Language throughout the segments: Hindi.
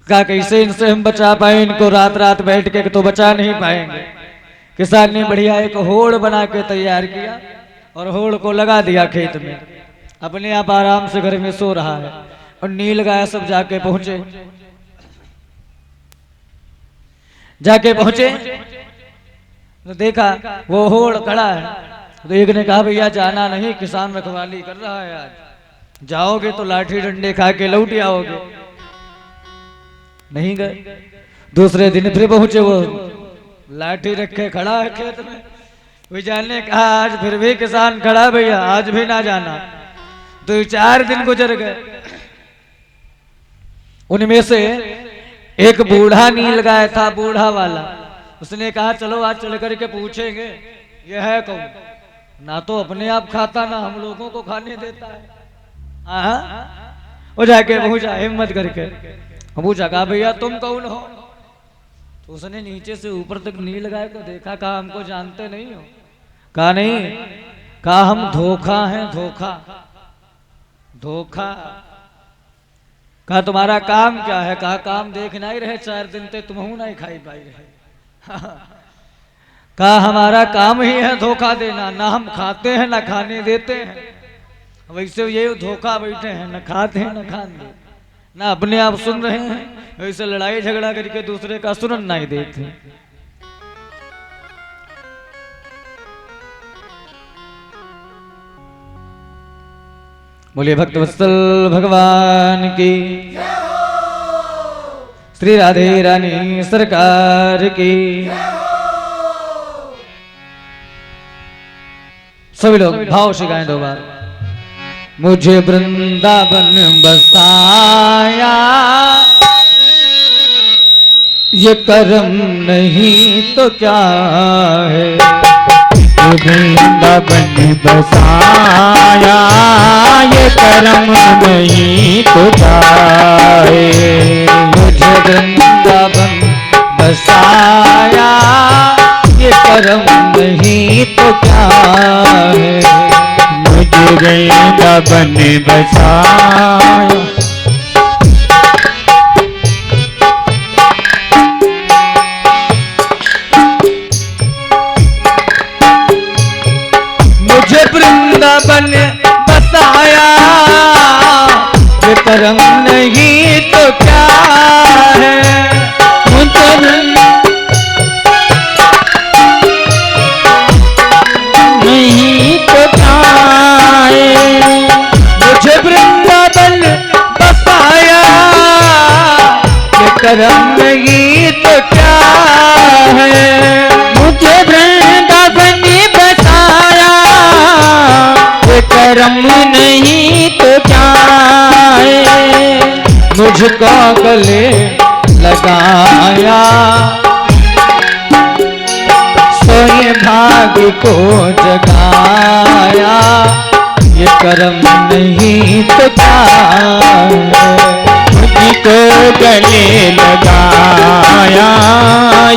कहा कैसे इनसे हम बचा पाए, इनको रात रात बैठ के तो बचा नहीं पाएंगे। किसान ने बढ़िया एक होड़ बना के तैयार किया और होड़ को लगा दिया खेत में, अपने आप आराम से घर में सो रहा है। और नील गाय सब जाके पहुंचे तो देखा वो होड़ खड़ा है। तो एक ने कहा भैया जाना नहीं, किसान रखवाली कर रहा है, आज जाओगे तो लाठी डंडे खा के लौट आओगे। नहीं गए। दूसरे दिन फिर पहुंचे, वो लाठी रखे खड़ा है खेत में। विजय ने कहा आज फिर भी किसान खड़ा भैया, आज भी ना जाना। 2-4 दिन गुजर गए। उनमें से एक बूढ़ा नील गाय था, बूढ़ा वाला। उसने कहा चलो आज चढ़ करके पूछेंगे यह है कौन, ना तो अपने आप खाता ना हम लोगों को खाने देता है। वो जाके पूछा हिम्मत करके, पूछा कहा भैया तुम कौन हो। तो उसने नीचे से ऊपर तक नील गाय को देखा, कहा हमको जानते नहीं हो। कहा नहीं, कहा हम धोखा हैं, धोखा धोखा। कहा तुम्हारा काम क्या है। कहा काम देखना ही रहे, 4 दिन ते तुम नहीं खाई पाई रहे। कहा हमारा काम ही है धोखा देना, ना हम खाते हैं ना खाने देते हैं। वैसे ये धोखा बैठे हैं, न खाते हैं न खाने, ना अपने आप सुन रहे हैं, वैसे लड़ाई झगड़ा करके दूसरे का सुन नहीं देते। बोलिए भक्त वत्सल भगवान की, श्री राधे रानी सरकार की। सभी लोग भाव से गाएं 2 बार। मुझे वृंदावन बसाया ये कर्म नहीं तो क्या है। वृंदावन बसाया ये कर्म नहीं तो क्या है। मुझे वृंदावन बसाया ये कर्म नहीं तो क्या है। मुझे वृंदावन बसाया वृंदावन बसाया ये कर्म नहीं तो क्या है। मुझे नहीं तो क्या है। मुझे वृंदावन बसाया ये कर्म नहीं तो क्या है। मुझे वृंदावन बसाया ये कर्म नहीं तो क्या है। मुझको गले लगाया सोए भाग्य को जगाया ये कर्म नहीं तो क्या है। मुझको गले लगाया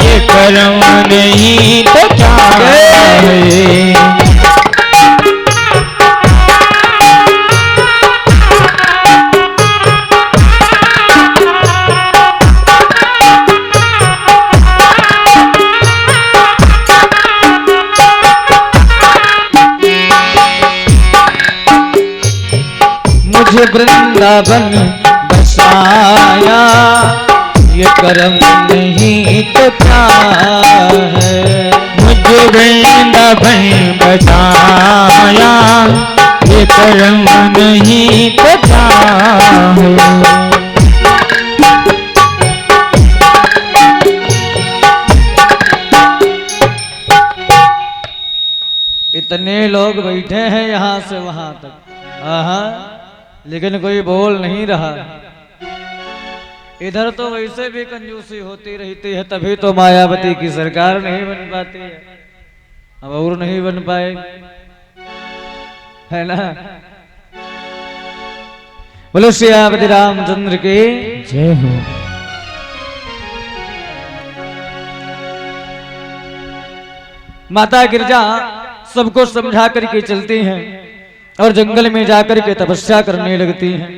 ये कर्म नहीं तो क्या है। मुझे वृंदावन बसाया ये कर्म नहीं तो क्या है। मुझे वृंदावन बसाया ये कर्म नहीं तो क्या है। इतने लोग बैठे हैं यहाँ से वहां तक, लेकिन कोई बोल नहीं रहा। इधर तो वैसे भी कंजूसी होती रहती है, तभी तो मायावती की सरकार नहीं बन पाती है। अब और नहीं बन पाए, है ना। बोलो श्री रामचंद्र की जय हो। माता गिरजा सबको समझा करके चलती हैं और जंगल में जाकर के तपस्या करने लगती हैं।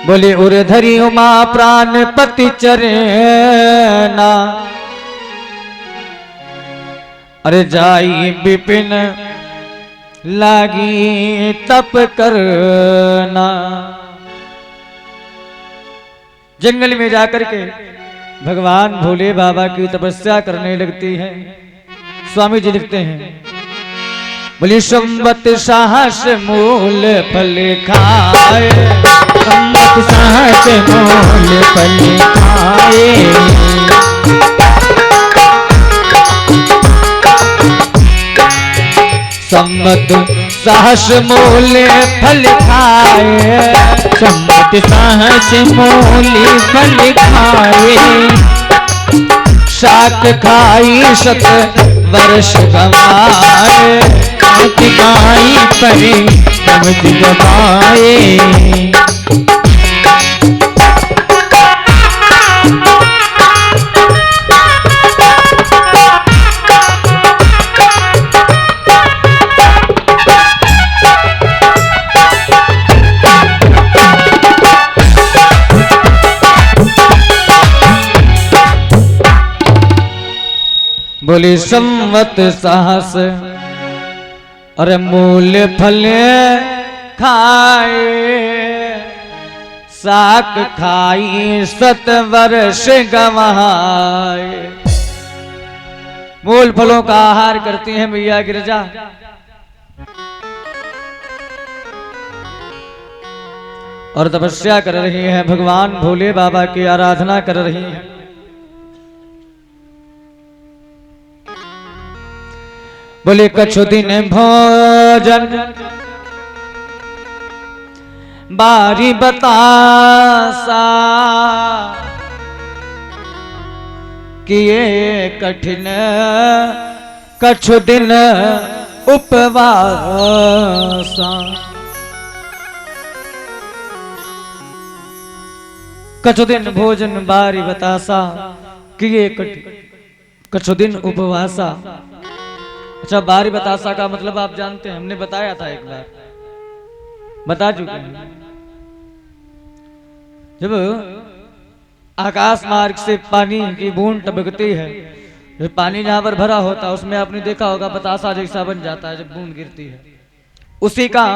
बोले उर्धरी उमा प्राण पति चरेना, अरे जाई विपिन लागी तप करना। जंगल में जाकर के भगवान भोले बाबा की तपस्या करने लगती है। स्वामी जी लिखते हैं, बोले संवत साहस मूल फल खाए, संवत साहस मूल फल खाए, संवत साहस मूल फल खाए, संवत साहस मूल फल खाए, शाक खाई शत वर्ष गवाए, शाक खाई पर समझ गवाए। बोली संवत साहस अरे मूल फल खाए, साक खाई सत वर्ष गवाए। मूल फलों का आहार करती हैं मैया गिरजा। और तपस्या कर रही हैं, भगवान भोले बाबा की आराधना कर रही हैं। बोले कछु दिन भोजन बारी बतासा, किए कठिन कछु दिन उपवासा। कछु दिन भोजन बारी बतासा, किए कछु दिन उपवासा। अच्छा, बारी बतासा का मतलब आप जानते हैं, हमने बताया था एक बार, बता चुके हैं। जब आकाश मार्ग से पानी की बूंद टपकती है, जब पानी जहां पर भरा होता है उसमें आपने देखा होगा बतासा जैसा बन जाता है जब बूंद गिरती है। उसी का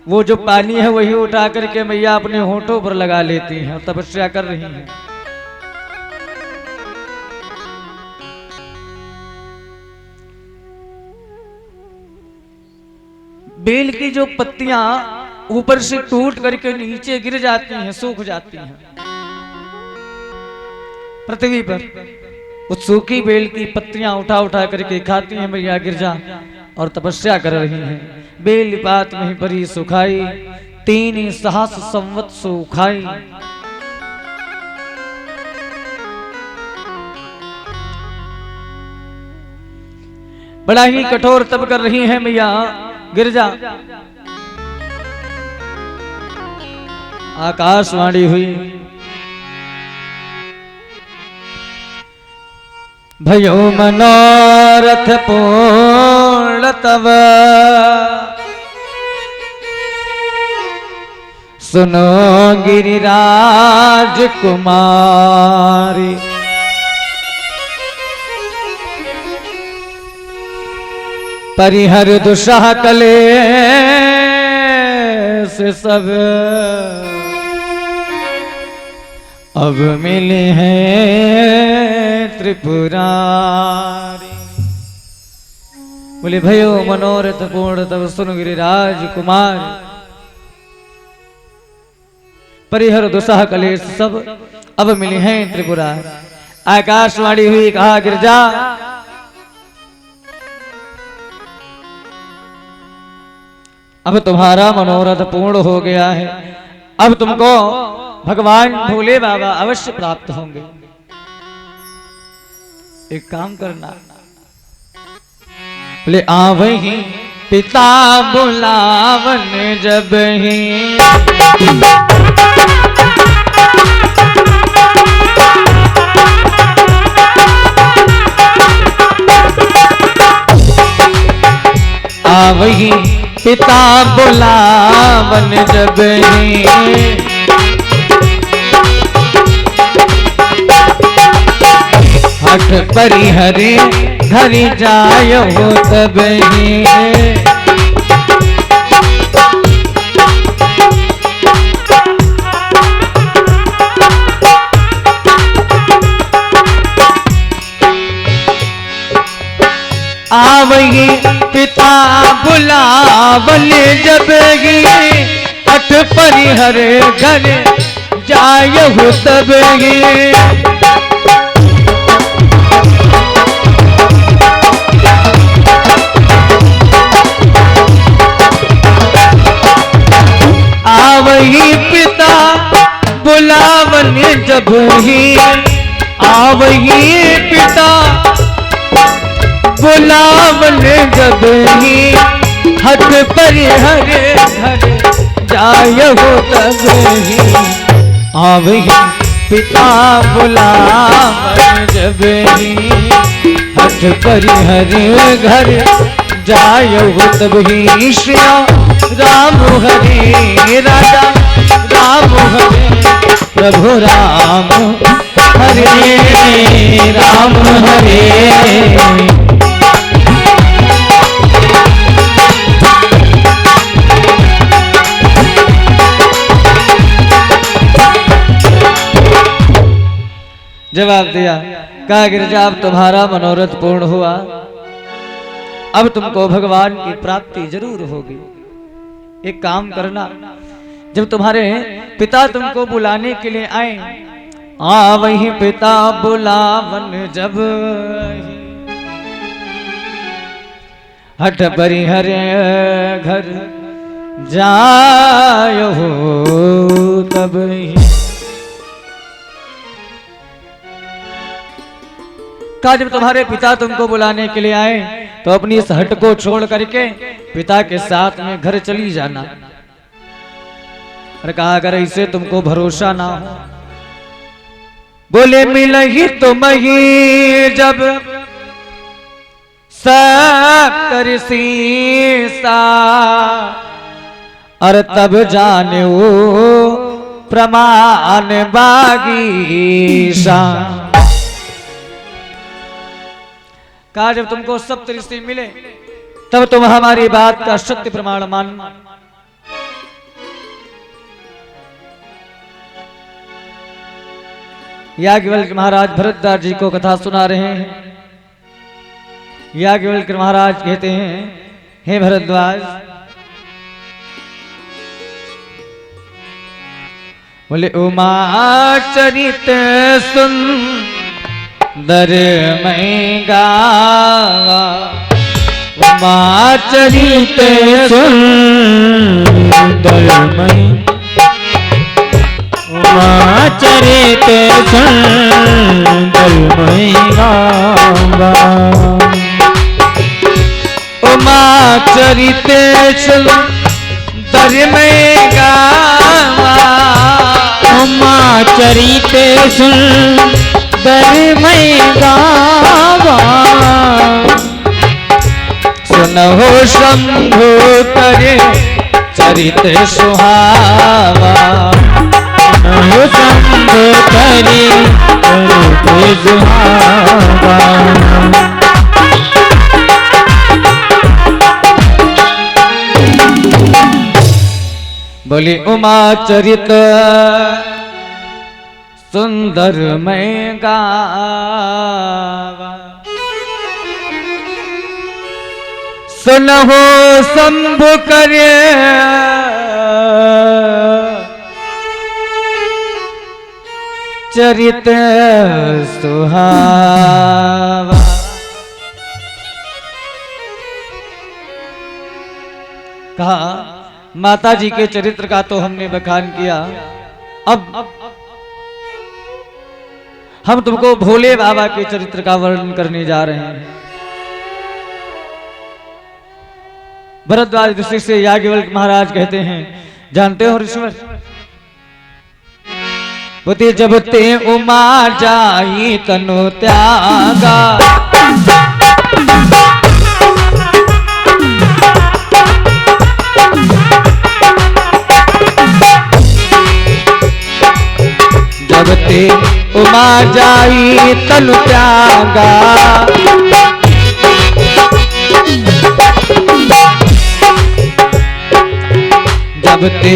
वो जो पानी है वही उठा करके मैया अपने होठों पर लगा लेती हैं और तपस्या कर रही हैं। बेल की जो पत्तियां ऊपर से टूट करके नीचे गिर जाती हैं, सूख जाती हैं पृथ्वी पर, उस सूखी बेल की पत्तियां उठा उठा करके खाती हैं मैया गिरजा और तपस्या कर रही हैं। बेल पात में परी सुखाई, 3 सहस्र संवत सुखाई। बड़ा ही कठोर तप कर रही हैं मैया गिरजा। आकाशवाणी हुई, भयो मनोरथ पूर्ण तव, सुनो गिरिराज कुमारी। परिहर दुषा कले से सब अब मिले हैं त्रिपुरारी। बोले भयो मनोरथ पूर्ण तब सुन गिरिराज कुमार, परिहर दुसह कलेश सब अब मिले हैं त्रिपुरारी। आकाशवाणी हुई, कहा गिरजा अब तुम्हारा मनोरथ पूर्ण हो गया है, अब तुमको भगवान भोले बाबा अवश्य प्राप्त होंगे। एक काम करना, बोले आवही पिता बुलावन जब ही, आवही पिता बुलावन जब ही, हठ परिहरे घर जाय हो तब ही। आवही पिता बुलावल जब ही हठ परिहरे घर जाय हो तब ही। आवही पिता बुलावन जब ही, आवही पिता बुलावन जब ही हठ परिहरे घर जाय हो तब ही। आवही पिता बुलावन जब ही हठ परिहरे घर जाय हो तब ही। श्री राम हरे राजा राम हरे प्रभु राम हरे राम हरे। जवाब दिया, कहा गिरजा अब तुम्हारा मनोरथ पूर्ण हुआ, अब तुमको भगवान की प्राप्ति जरूर होगी। एक काम करना, जब तुम्हारे पिता तुमको बुलाने के लिए आए, वही पिता बुलावन जब ही हठ परिहरे घर जाय हो तब ही। कहा जब तुम्हारे पिता तुमको बुलाने के लिए आए तो अपनी इस हट को छोड़ करके पिता के साथ में घर चली जाना। और कहा अगर ऐसे तुमको भरोसा ना हो, बोले मिल ही तुम ही जब सकर सीसा, और तब जाने वो प्रमाण बागीशा। कहा जब तुमको सप्तऋषि मिले तब तुम हमारी बात का सत्य प्रमाण मानना। याज्ञवल्क्य महाराज भरद्वाज जी को कथा सुना रहे हैं। याज्ञवल्क्य महाराज कहते हैं, हे भरद्वाज, बोले उमा चरित सुंदर मैं गावा, उमा चरित सुंदर मैं, उमा चरित सुंदर मैं गावा, उमा चरित सुंदर मैं गावा, उमा चरित सुंदर मैं गावा। सुनहो शंभु करे चरित सुहावा, सुनहो शंभु करे चरित सुहावा। बोली उमा चरित सुंदर मैं गावा, सुनहो शंभु करे चरित सुहावा। कहा माता जी के चरित्र का तो हमने बखान किया, अब हम तुमको भोले बाबा के चरित्र का वर्णन करने जा रहे हैं। भरद्वाज ऋषि से याज्ञवल्क्य महाराज कहते हैं, जानते हो ऋषिवर, बोते जब ते उमा जाई तनु त्यागा, जब ते उमा जाई तनु त्यागा। जब ते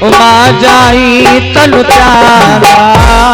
उमा जाई तनु त्यागा।